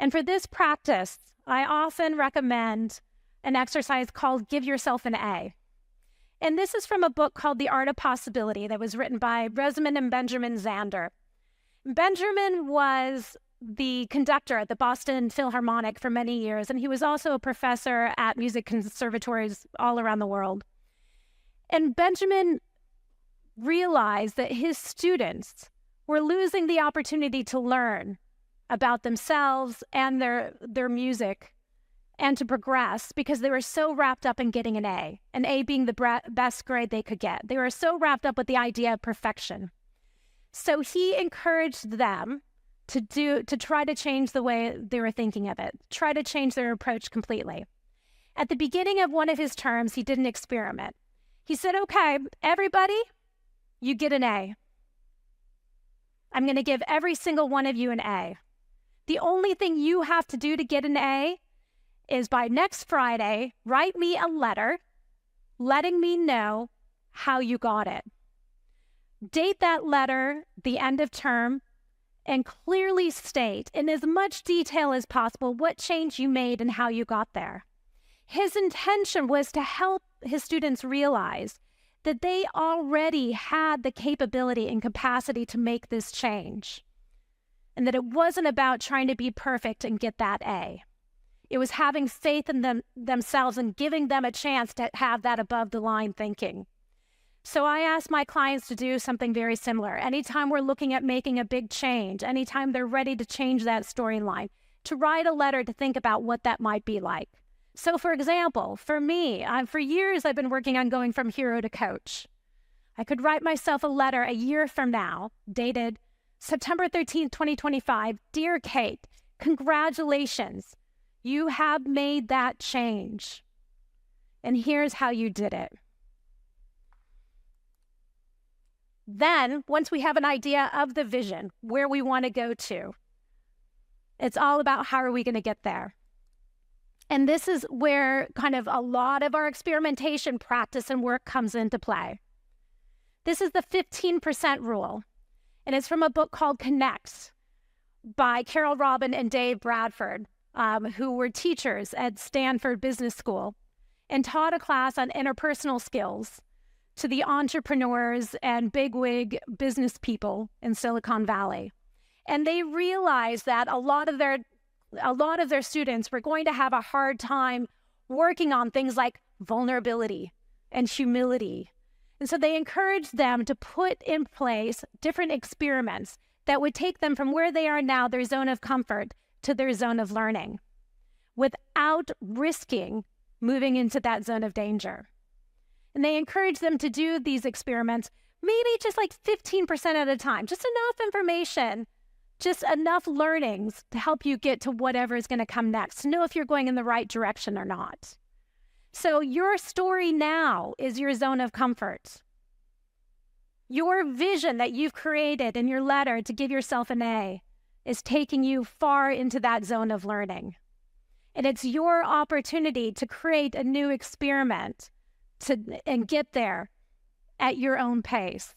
And for this practice, I often recommend an exercise called Give Yourself an A. And this is from a book called The Art of Possibility that was written by Rosamund and Benjamin Zander. Benjamin was the conductor at the Boston Philharmonic for many years, and he was also a professor at music conservatories all around the world. And Benjamin realized that his students were losing the opportunity to learn about themselves and their music and to progress because they were so wrapped up in getting an A being the best grade they could get. They were so wrapped up with the idea of perfection. So he encouraged them to try to change the way they were thinking of it, try to change their approach completely. At the beginning of one of his terms, he did an experiment. He said, okay, everybody, you get an A. I'm going to give every single one of you an A. The only thing you have to do to get an A is by next Friday, write me a letter letting me know how you got it. Date that letter the end of term and clearly state in as much detail as possible what change you made and how you got there. His intention was to help his students realize that they already had the capability and capacity to make this change, and that it wasn't about trying to be perfect and get that A. It was having faith in themselves and giving them a chance to have that above-the-line thinking. So I ask my clients to do something very similar. Anytime we're looking at making a big change, anytime they're ready to change that storyline, to write a letter to think about what that might be like. So for example, for me, for years I've been working on going from hero to coach. I could write myself a letter a year from now, dated September 13th, 2025. Dear Kate, congratulations. You have made that change. And here's how you did it. Then, once we have an idea of the vision, where we want to go to, it's all about how are we going to get there. And this is where kind of a lot of our experimentation practice and work comes into play. This is the 15% rule, and it's from a book called Connect by Carol Robbins and Dave Bradford, who were teachers at Stanford Business School and taught a class on interpersonal skills to the entrepreneurs and bigwig business people in Silicon Valley. And they realized that a lot of their students were going to have a hard time working on things like vulnerability and humility. And so they encouraged them to put in place different experiments that would take them from where they are now, their zone of comfort, to their zone of learning, without risking moving into that zone of danger. And they encourage them to do these experiments, maybe just like 15% at a time, just enough information, just enough learnings to help you get to whatever is going to come next, to know if you're going in the right direction or not. So your story now is your zone of comfort. Your vision that you've created in your letter to give yourself an A is taking you far into that zone of learning. And it's your opportunity to create a new experiment and get there at your own pace.